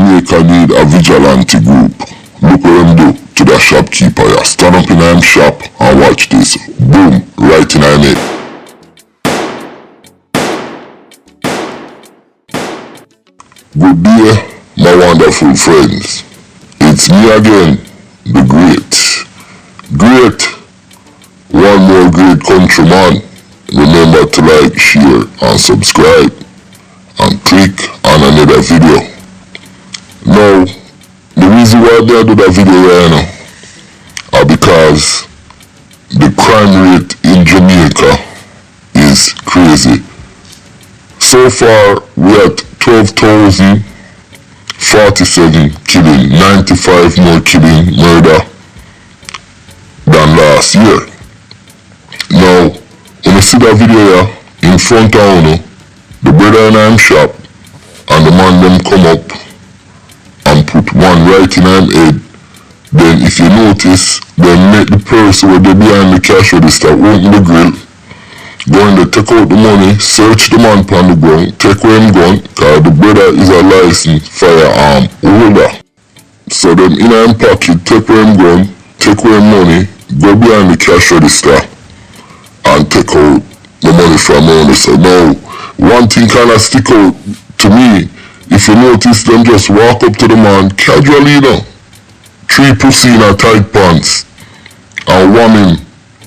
Jamaica need a vigilante group. Look what them do to that shopkeeper. Yeah. Stand up in them shop and watch this. Boom, right in our neck. Good day, my wonderful friends. It's me again, the great. One more great countryman. Remember to like, share, and subscribe. And click on another video. Now, the reason why I do that video right now are because the crime rate in Jamaica is crazy. So far, we're at 12,047 killing, 95 more killing, murder than last year. Now, when you see that video here, in front of you, the brother in him shop, and the man them come up and put one right in him head. Then if you notice, then make the person with the behind the cash register open the grill, go in there, take out the money, search the man on the ground, take away him gun, cause the brother is a licensed firearm holder. So them in him pocket, take away him gun, take away him money, go behind the cash register, and take out the money from the owner. So now, one thing kinda stick out to me, if you notice them just walk up to the man casually, you know, 3 pussy in a tight pants, and warm him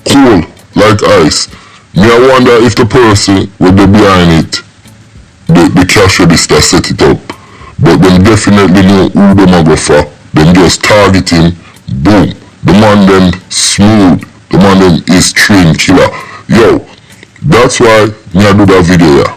cool like ice. Me I wonder if the person with the behind it, the cash register set it up. But them definitely know who them a go for. Them just target him, boom. The man them smooth, the man them is trained killer. Yo, that's why me I do that video here.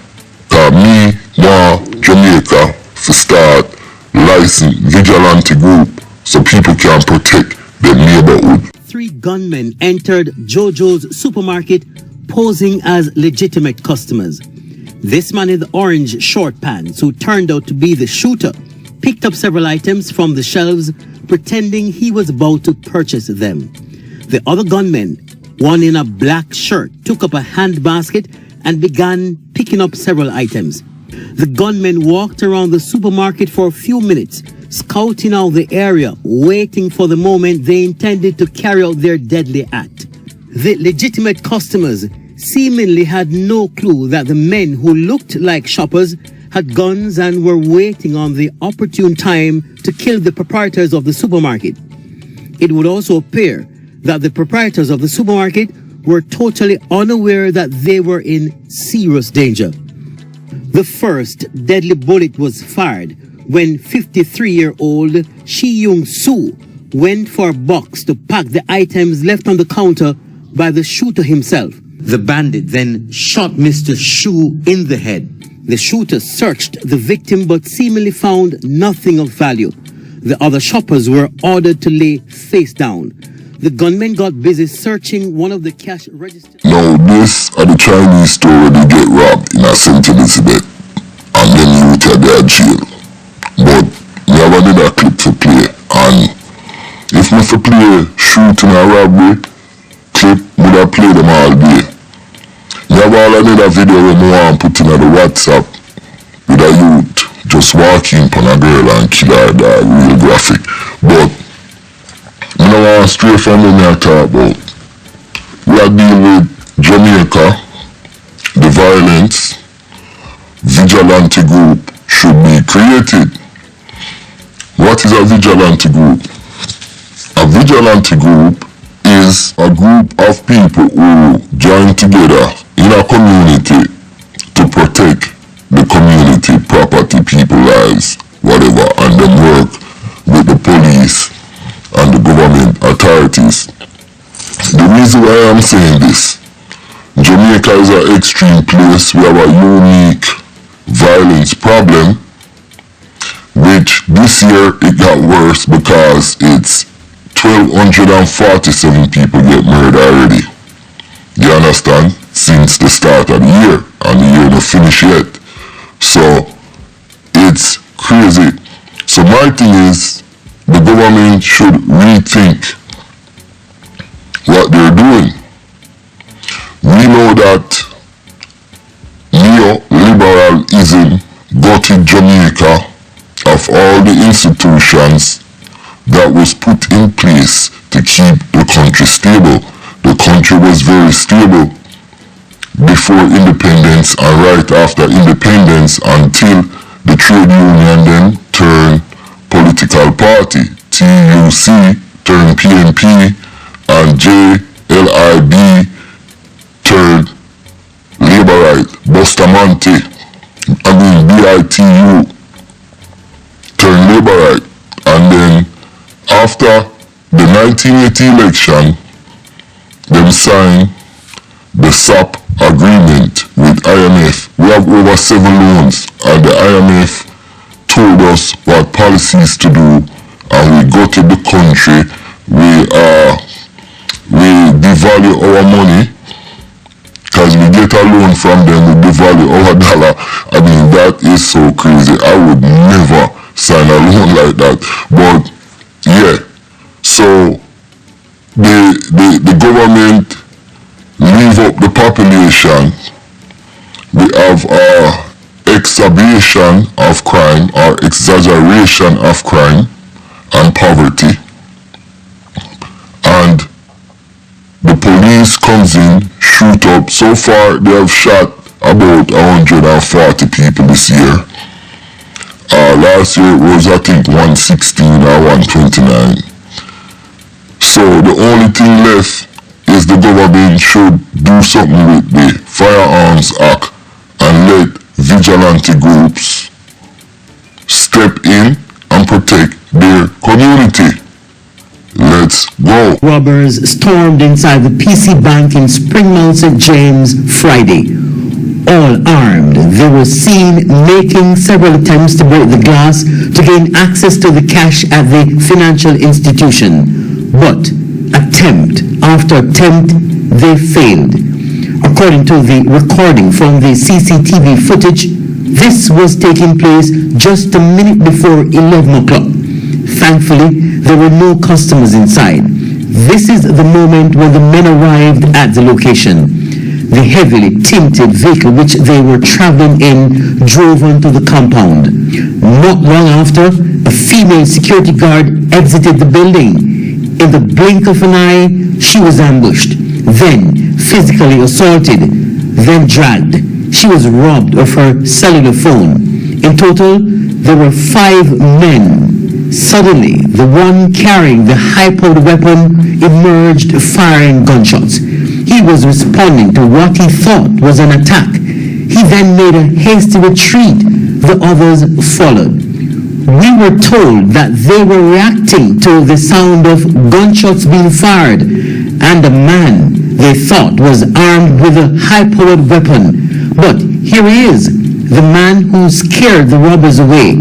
Cause me want Jamaica to start licensed vigilante group so people can protect their neighborhood. 3 gunmen entered Jojo's supermarket posing as legitimate customers. This man in the orange short pants, who turned out to be the shooter, picked up several items from the shelves, pretending he was about to purchase them. The other gunman, one in a black shirt, took up a hand basket and began picking up several items. The gunmen walked around the supermarket for a few minutes, scouting out the area, waiting for the moment they intended to carry out their deadly act. The legitimate customers seemingly had no clue that the men who looked like shoppers had guns and were waiting on the opportune time to kill the proprietors of the supermarket. It would also appear that the proprietors of the supermarket were totally unaware that they were in serious danger. The first deadly bullet was fired when 53-year-old Shi Young Soo went for a box to pack the items left on the counter by the shooter himself. The bandit then shot Mr. Shu in the head. The shooter searched the victim but seemingly found nothing of value. The other shoppers were ordered to lay face down. The gunmen got busy searching one of the cash registers. Now this at the Chinese store where they get robbed in a St. Elizabeth, and then you out at their jail. But we have another clip to play, and if me for play shooting a robbery clip, would I play them all day. We have all another video where we want to put in the WhatsApp with a youth just walking on a girl and kill her, that real graphic. But I don't want straight from me I talk about. We are dealing with Jamaica, the violence, vigilante group should be created. What is a vigilante group? A vigilante group is a group of people who join together in a community to protect the community, property, people lives, whatever, and then work with the police and the government authorities. The reason why I'm saying this, Jamaica is an extreme place. We have a unique violence problem, which this year it got worse because it's 1,247 people get murdered already. You understand? Since the start of the year, and the year not finished yet. So it's crazy. So my thing is, the government should rethink what they're doing. We know that neoliberalism gutted Jamaica of all the institutions that was put in place to keep the country stable. The country was very stable before independence and right after independence until the trade union then turned political party. TUC turned PNP and JLIB turned Laborite. Bustamante, BITU turned Laborite. And then after the 1980 election, them signed the SAP agreement with IMF. We have over 7 loans and the IMF told us what policies to do, and we go to the country, we devalue our money because we get a loan from them, we devalue our dollar. I mean, that is so crazy. I would never sign a loan like that. But yeah, so the government leave up the population. We have exacerbation of crime or exaggeration of crime and poverty, and the police comes in, shoot up. So far they have shot about 140 people this year. Last year it was I think 116 or 129. So the only thing left is the government should do something with the Firearms Act and let vigilante groups step in and protect their community. Let's go. Robbers stormed inside the PC Bank in Springmount St. James Friday. All armed, they were seen making several attempts to break the glass to gain access to the cash at the financial institution. But attempt after attempt, they failed. According to the recording from the CCTV footage, this was taking place just a minute before 11 o'clock. Thankfully, there were no customers inside. This is the moment when the men arrived at the location. The heavily tinted vehicle which they were traveling in drove onto the compound. Not long after, a female security guard exited the building. In the blink of an eye, she was ambushed, then physically assaulted, then dragged. She was robbed of her cellular phone. In total, there were 5 men. Suddenly, the one carrying the high-powered weapon emerged firing gunshots. He was responding to what he thought was an attack. He then made a hasty retreat. The others followed. We were told that they were reacting to the sound of gunshots being fired, and a man they thought was armed with a high-powered weapon. But here he is, the man who scared the robbers away.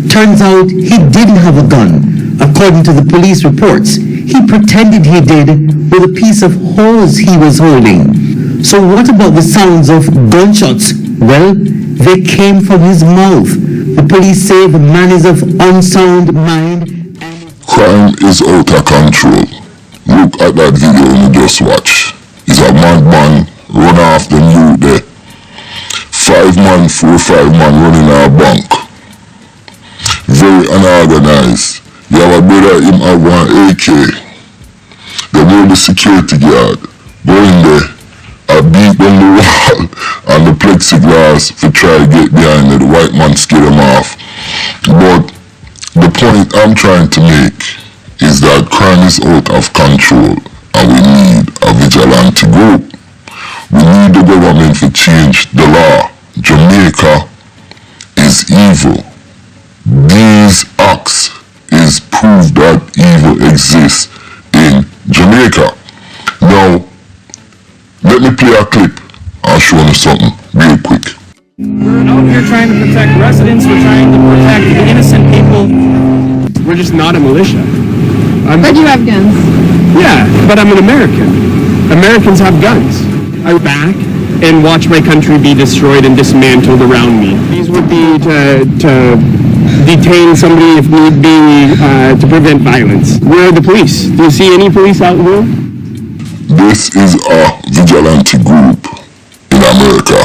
Turns out he didn't have a gun. According to the police reports, he pretended he did with a piece of hose he was holding. So what about the sounds of gunshots? Well, they came from his mouth. The police say the man is of unsound mind. Crime is out of control. Look at that video you just watched. It's a madman run off the youth there. 4 or 5 man running a bank. Very unorganized. You have a brother, him have one AK. They hold the security guard. Go in there. I beat on the wall and the plexiglass to try to get behind it. The white man scare them off. But the point I'm trying to make is that crime is out of control and we need a vigilante group. We need the government to change the law. Jamaica is evil. These acts is proof that evil exists in Jamaica. Now, let me play a clip. I'll show you something real quick. We're out here trying to protect residents. We're trying to protect the innocent people. We're just not a militia. But you have guns. Yeah, but I'm an American. Americans have guns. I'm back and watch my country be destroyed and dismantled around me. These would be to detain somebody if need be to prevent violence. Where are the police? Do you see any police out here? This is a vigilante group in America.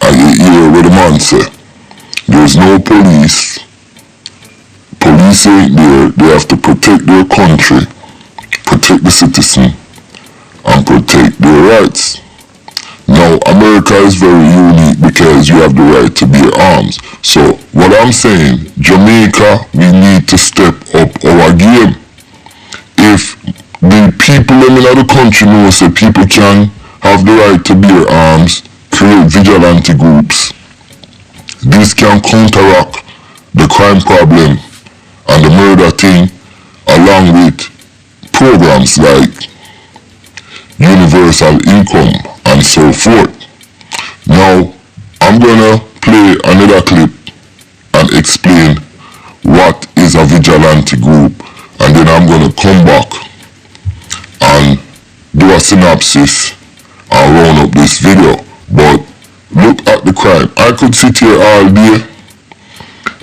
And you hear what the man say. There's no police. police ain't there. They have to protect their country, protect the citizen, and protect their rights. Now, America is very unique because you have the right to bear arms. So, what I'm saying, Jamaica, we need to step up our game. If the people in the country know that people can have the right to bear arms, create vigilante groups, this can counteract the crime problem and the murder thing, along with programs like universal income and so forth. Now, I'm gonna play another clip and explain what is a vigilante group, and then I'm gonna come back and do a synopsis and round up this video. But look at the crime. I could sit here all day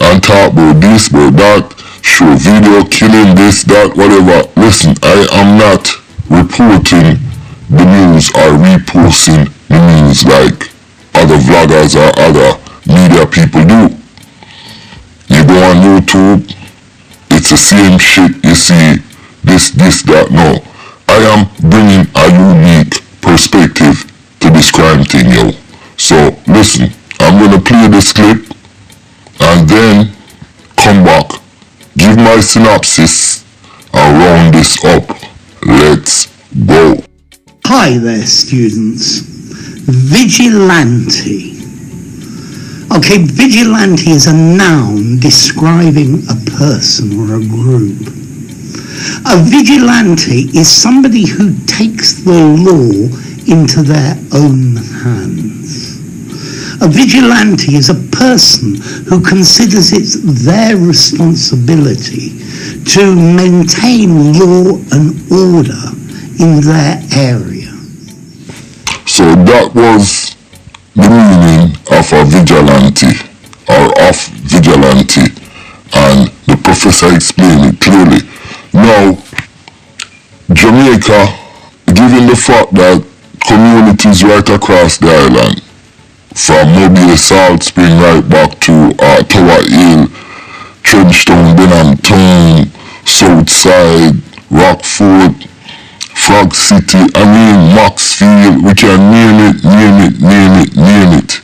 and talk about this, about that, show video, killing, this, that, whatever. Listen, I am not reporting the news or reposting the news like other vloggers or other media people do. You go on YouTube, it's the same shit. You see this, that. No, I am bringing a unique perspective to this crime thing, yo. So listen, I'm gonna play this clip and then come back, give my synopsis and round this up. Let's go. Hi there, students. Vigilante. Okay, vigilante is a noun describing a person or a group. A vigilante is somebody who takes the law into their own hands. A vigilante is a person who considers it their responsibility to maintain law and order in their area. So that was the meaning of a vigilante, or of vigilante, and the professor explained it clearly. Now, Jamaica, given the fact that communities right across the island, from Mobile, Salt Spring, right back to Tower Hill, Trenchtown, Benham Town, Southside, Rockford, Frog City, I mean Maxfield, we can name it,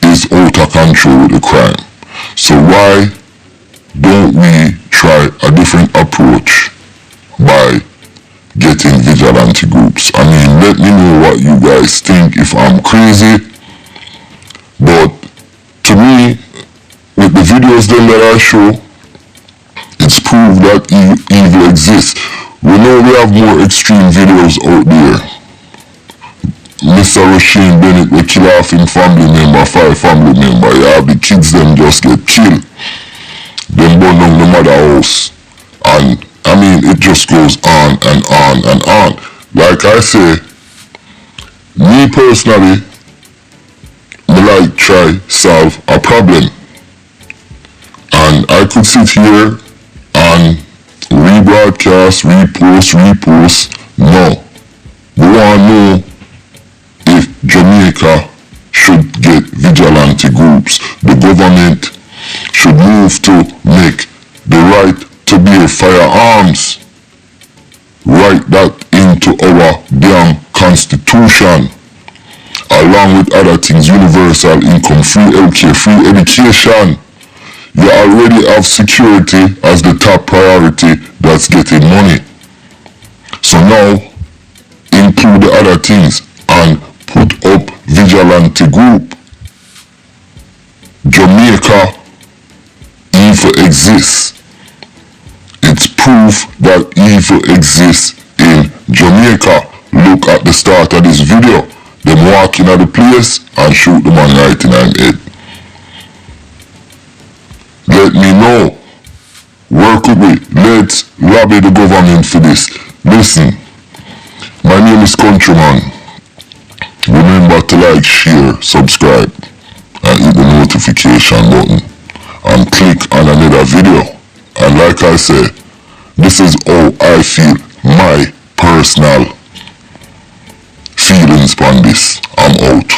is out of control with the crime. So why don't we try a different approach by getting vigilante groups? I mean, let me know what you guys think, if I'm crazy. But to me, with the videos then that I show, it's proved that evil exists. We know we have more extreme videos out there. Mr. Rasheen Bennett will kill off in family member, 5 family member. You have the kids them just get killed. Then burn down the mother house. And I mean, it just goes on and on and on. Like I say, me personally, I like try solve a problem. And I could sit here and rebroadcast, repost. No. We want to know if Jamaica should get vigilante groups. The government should move to make the right to bear firearms, write that into our damn constitution, along with other things, universal income, free healthcare, free education. You already have security as the top priority that's getting money. So now, include the other things and put up vigilante group. Jamaica, evil exists. It's proof that evil exists in Jamaica. Look at the start of this video. Them walking at the place and shoot the man right in the head. Let me know. Work with me. Let's lobby the government for this. Listen, my name is Countryman. Remember to like, share, subscribe, and hit the notification button. And click on another video. And like I said, this is how I feel, my personal feelings on this. I'm out.